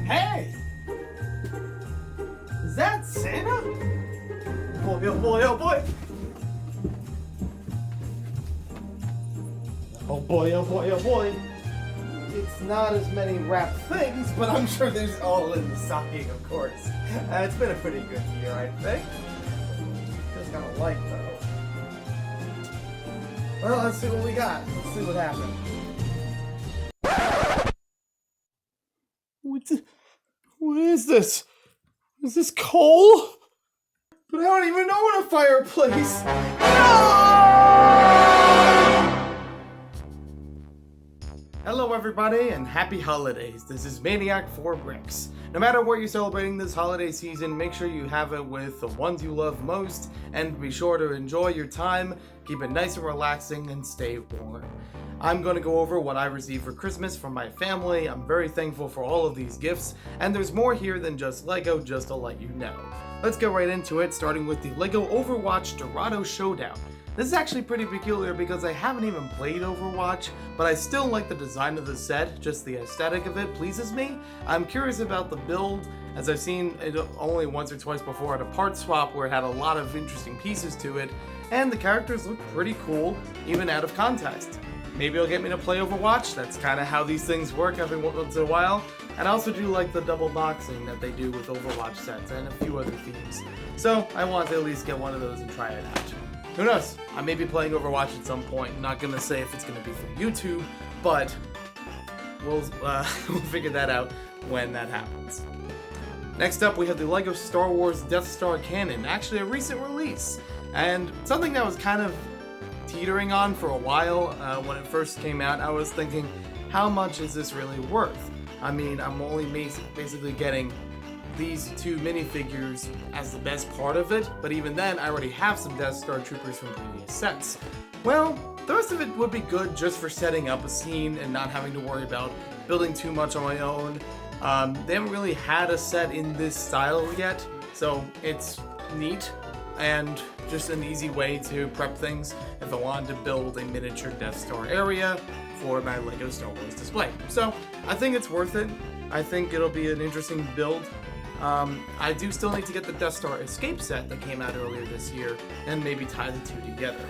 Hey! Is that Santa? Boy, oh boy, oh boy! Oh boy, oh boy, oh boy! It's not as many wrapped things, but I'm sure there's all in the stocking, of course. It's been a pretty good year, I think. Just kind of light, though. Well, let's see what we got. Let's see what happened. What is this? Is this coal? But I don't even know what a fireplace. No! Hello everybody and happy holidays. This is Maniac4Bricks. No matter what you're celebrating this holiday season, make sure you have it with the ones you love most, and be sure to enjoy your time, keep it nice and relaxing, and stay warm. I'm going to go over what I received for Christmas from my family. I'm very thankful for all of these gifts, and there's more here than just Lego, just to let you know. Let's get right into it, starting with the Lego Overwatch Dorado Showdown. This is actually pretty peculiar because I haven't even played Overwatch, but I still like the design of the set, just the aesthetic of it pleases me. I'm curious about the build, as I've seen it only once or twice before at a part swap where it had a lot of interesting pieces to it, and the characters look pretty cool, even out of context. Maybe it'll get me to play Overwatch. That's kind of how these things work every once in a while. And I also do like the double boxing that they do with Overwatch sets and a few other themes. So I want to at least get one of those and try it out. Who knows? I may be playing Overwatch at some point. I'm not going to say if it's going to be through YouTube, but we'll figure that out when that happens. Next up, we have the LEGO Star Wars Death Star Cannon, actually a recent release, and something that was kind of teetering on for a while. When it first came out, I was thinking, how much is this really worth? I mean, I'm only basically getting these two minifigures as the best part of it, but even then, I already have some Death Star Troopers from previous sets. Well, the rest of it would be good just for setting up a scene and not having to worry about building too much on my own. They haven't really had a set in this style yet, so it's neat and just an easy way to prep things if I wanted to build a miniature Death Star area for my LEGO Star Wars display. So I think it's worth it. I think it'll be an interesting build. I do still need to get the Death Star Escape set that came out earlier this year and maybe tie the two together.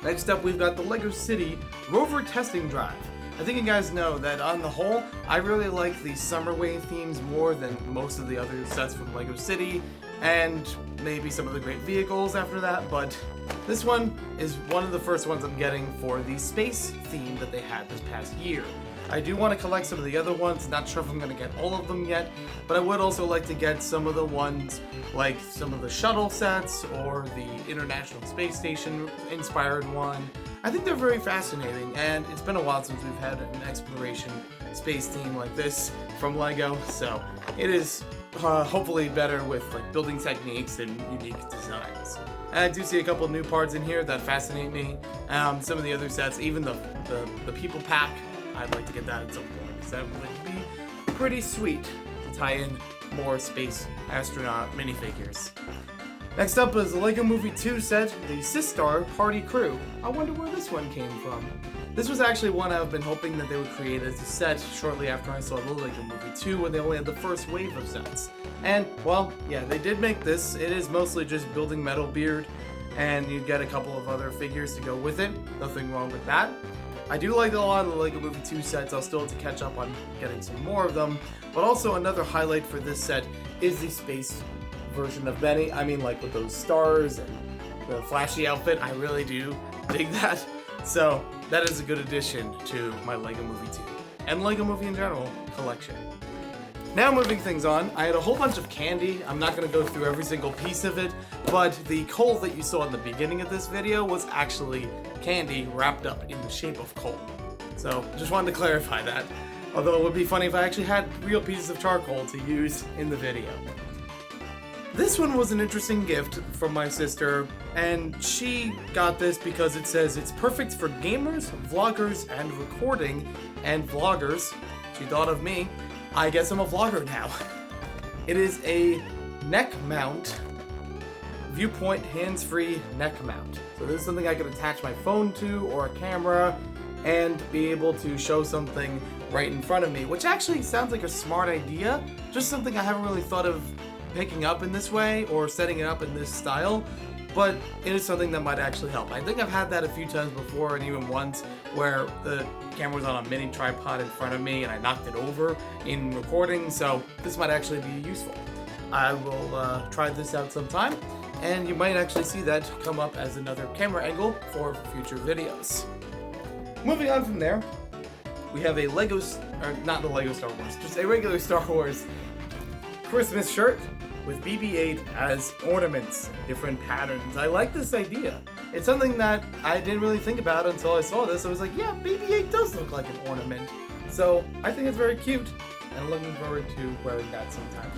Next up, we've got the LEGO City Rover Testing Drive. I think you guys know that on the whole, I really like the Summer Wave themes more than most of the other sets from LEGO City, and maybe some of the great vehicles after that, but this one is one of the first ones I'm getting for the space theme that they had this past year. I do want to collect some of the other ones, not sure if I'm going to get all of them yet, but I would also like to get some of the ones like some of the shuttle sets or the International Space Station inspired one. I think they're very fascinating, and it's been a while since we've had an exploration space theme like this from LEGO, so it is hopefully better with like building techniques and unique designs. And I do see a couple new parts in here that fascinate me. Some of the other sets, even the People Pack, I'd like to get that at some point, because that would be pretty sweet to tie in more space astronaut minifigures. Next up is the LEGO Movie 2 set, the Sistar Party Crew. I wonder where this one came from. This was actually one I've been hoping that they would create as a set shortly after I saw the LEGO Movie 2 when they only had the first wave of sets. And, well, yeah, they did make this. It is mostly just building Metal Beard, and you get a couple of other figures to go with it. Nothing wrong with that. I do like a lot of the LEGO Movie 2 sets. I'll still have to catch up on getting some more of them. But also another highlight for this set is the space version of Benny. I mean, like with those stars and the flashy outfit, I really do dig that. So that is a good addition to my LEGO Movie 2 and LEGO Movie in general collection. Now moving things on, I had a whole bunch of candy. I'm not going to go through every single piece of it, but the coal that you saw in the beginning of this video was actually candy wrapped up in the shape of coal. So just wanted to clarify that. Although it would be funny if I actually had real pieces of charcoal to use in the video. This one was an interesting gift from my sister, and she got this because it says it's perfect for gamers, vloggers, and recording, and vloggers. She thought of me. I guess I'm a vlogger now. It is a neck mount, viewpoint hands-free neck mount. So this is something I could attach my phone to or a camera and be able to show something right in front of me, which actually sounds like a smart idea, just something I haven't really thought of picking up in this way or setting it up in this style, but it is something that might actually help. I think I've had that a few times before, and even once where the camera was on a mini tripod in front of me and I knocked it over in recording, so this might actually be useful. I will try this out sometime, and you might actually see that come up as another camera angle for future videos. Moving on from there, we have a not the Lego Star Wars, just a regular Star Wars Christmas shirt with BB-8 as ornaments, different patterns. I like this idea. It's something that I didn't really think about until I saw this. I was like, yeah, BB-8 does look like an ornament. So I think it's very cute, and I'm looking forward to wearing that sometime.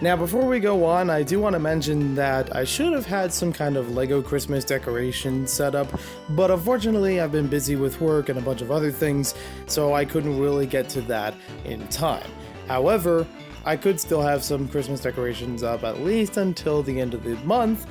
Now, before we go on, I do want to mention that I should have had some kind of Lego Christmas decoration set up, but unfortunately I've been busy with work and a bunch of other things, so I couldn't really get to that in time. However, I could still have some Christmas decorations up at least until the end of the month,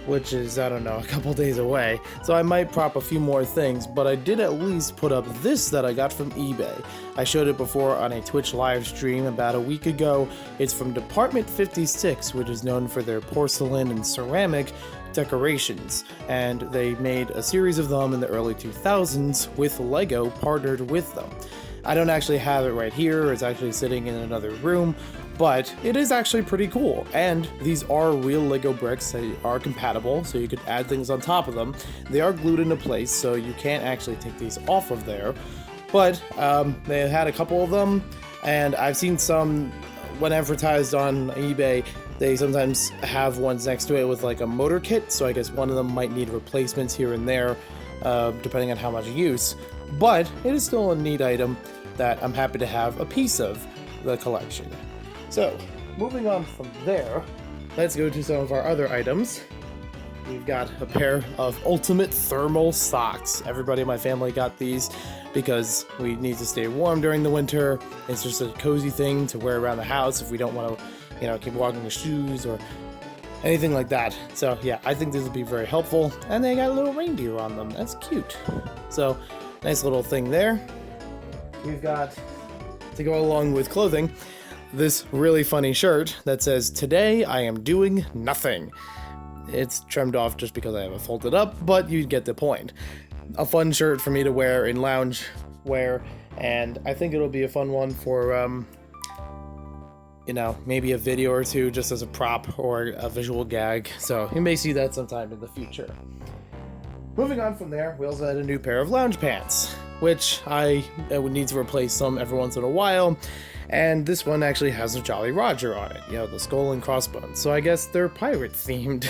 which is, I don't know, a couple days away, so I might prop a few more things, but I did at least put up this that I got from eBay. I showed it before on a Twitch live stream about a week ago. It's from Department 56, which is known for their porcelain and ceramic decorations, and they made a series of them in the early 2000s with Lego partnered with them. I don't actually have it right here, it's actually sitting in another room, but it is actually pretty cool, and these are real Lego bricks. They are compatible, so you could add things on top of them. They are glued into place, so you can't actually take these off of there, but they had a couple of them, and I've seen some when advertised on eBay. They sometimes have ones next to it with like a motor kit, so I guess one of them might need replacements here and there, depending on how much use, but it is still a neat item that I'm happy to have a piece of the collection. So, moving on from there, let's go to some of our other items. We've got a pair of ultimate thermal socks. Everybody in my family got these because we need to stay warm during the winter. It's just a cozy thing to wear around the house if we don't want to, keep walking with shoes or anything like that. So yeah, I think this would be very helpful. And they got a little reindeer on them. That's cute. So, nice little thing there. We've got, to go along with clothing, this really funny shirt that says, "Today I am doing nothing." It's trimmed off just because I have it folded up, but you get the point. A fun shirt for me to wear in lounge wear, and I think it'll be a fun one for, maybe a video or two just as a prop or a visual gag, so you may see that sometime in the future. Moving on from there, we also had a new pair of lounge pants, which I would need to replace some every once in a while, and this one actually has a Jolly Roger on it, the skull and crossbones, so I guess they're pirate themed.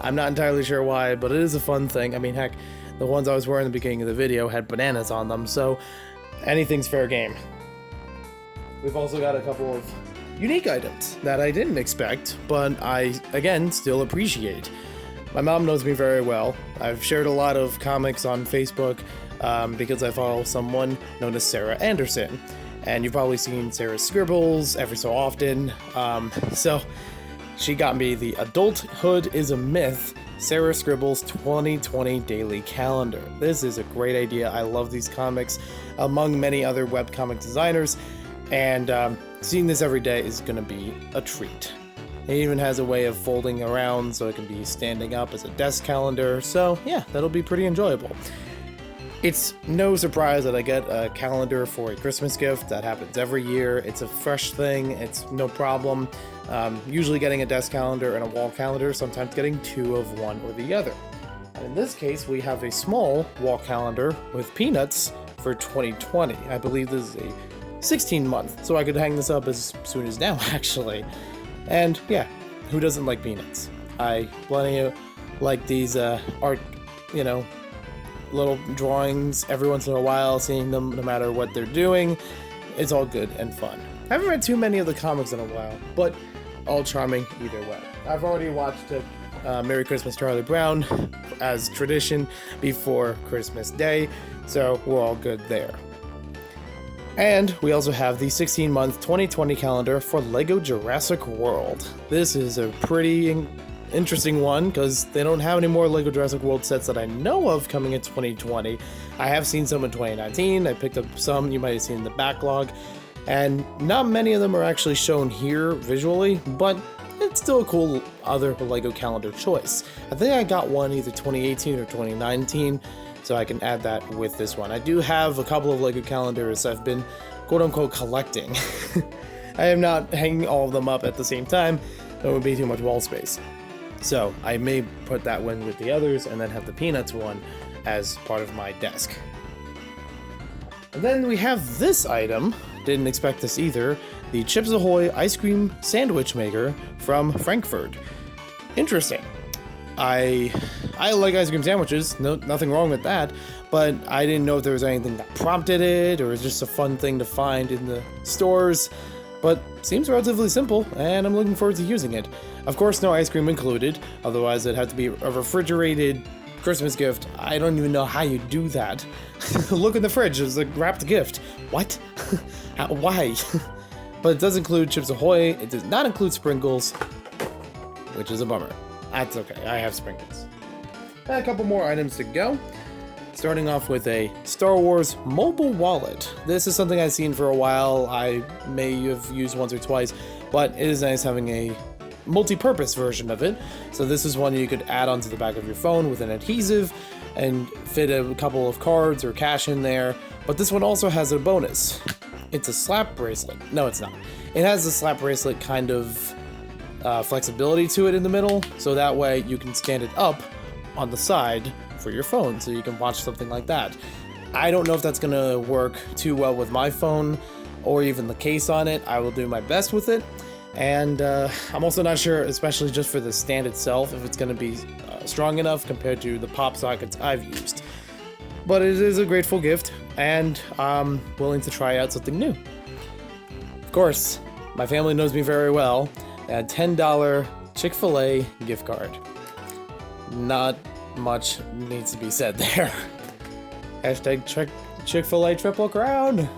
I'm not entirely sure why, but it is a fun thing. I mean, heck, the ones I was wearing at the beginning of the video had bananas on them, so anything's fair game. We've also got a couple of unique items that I didn't expect, but I, again, still appreciate. My mom knows me very well. I've shared a lot of comics on Facebook because I follow someone known as Sarah Anderson, and you've probably seen Sarah's scribbles every so often. So she got me the Adulthood is a Myth Sarah Scribbles 2020 Daily Calendar. This is a great idea. I love these comics, among many other webcomic designers, and seeing this every day is going to be a treat. It even has a way of folding around so it can be standing up as a desk calendar, so yeah, that'll be pretty enjoyable. It's no surprise that I get a calendar for a Christmas gift. That happens every year. It's a fresh thing. It's no problem. Usually getting a desk calendar and a wall calendar, sometimes getting two of one or the other. And in this case, we have a small wall calendar with peanuts for 2020. I believe this is a 16-month, so I could hang this up as soon as now, actually. And yeah, who doesn't like peanuts? I plenty of like these art, little drawings every once in a while, seeing them no matter what they're doing. It's all good and fun. I haven't read too many of the comics in a while, but all charming either way. I've already watched Merry Christmas Charlie Brown as tradition before Christmas Day, so we're all good there. And we also have the 16-month 2020 calendar for LEGO Jurassic World. This is a pretty interesting one because they don't have any more LEGO Jurassic World sets that I know of coming in 2020. I have seen some in 2019. I picked up some you might have seen in the backlog, and not many of them are actually shown here visually, but it's still a cool other LEGO calendar choice. I think I got one either 2018 or 2019, so I can add that with this one. I do have a couple of LEGO calendars I've been quote-unquote collecting. I am not hanging all of them up at the same time. That would be too much wall space. So I may put that one with the others and then have the Peanuts one as part of my desk. And then we have this item. Didn't expect this either. The Chips Ahoy ice cream sandwich maker from Frankfurt. Interesting. I like ice cream sandwiches, nothing wrong with that, but I didn't know if there was anything that prompted it, or it was just a fun thing to find in the stores, but seems relatively simple, and I'm looking forward to using it. Of course, no ice cream included, otherwise it'd have to be a refrigerated Christmas gift. I don't even know how you do that. Look in the fridge, it's a wrapped gift. What? Why? But it does include Chips Ahoy, it does not include sprinkles, which is a bummer. That's okay, I have sprinkles. A couple more items to go. Starting off with a Star Wars mobile wallet. This is something I've seen for a while. I may have used once or twice, but it is nice having a multi-purpose version of it. So this is one you could add onto the back of your phone with an adhesive and fit a couple of cards or cash in there. But this one also has a bonus. It's a slap bracelet. No, it's not. It has a slap bracelet kind of flexibility to it in the middle, so that way you can stand it up on the side for your phone, so you can watch something like that. I don't know if that's gonna work too well with my phone or even the case on it. I will do my best with it, and I'm also not sure, especially just for the stand itself, if it's gonna be strong enough compared to the pop sockets I've used. But it is a grateful gift, and I'm willing to try out something new. Of course, my family knows me very well. A $10 Chick-fil-A gift card. Not much needs to be said there. Hashtag Chick-fil-A Triple Crown.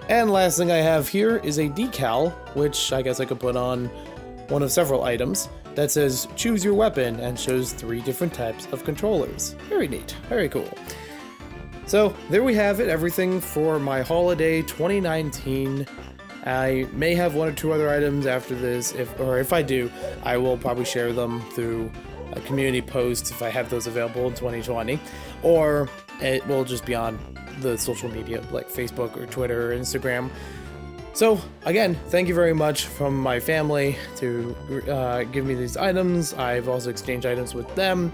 And last thing I have here is a decal, which I guess I could put on one of several items, that says choose your weapon and shows 3 different types of controllers. Very neat, very cool. So there we have it, everything for my holiday 2019. I may have 1 or 2 other items after this, if I do, I will probably share them through a community post if I have those available in 2020, or it will just be on the social media like Facebook or Twitter or Instagram. So again, thank you very much from my family to give me these items. I've also exchanged items with them,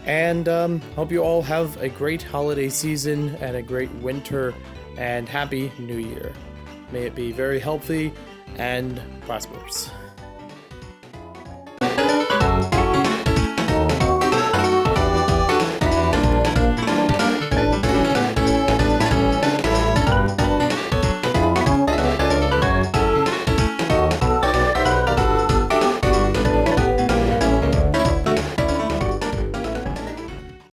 and hope you all have a great holiday season and a great winter, and Happy New Year. May it be very healthy and prosperous.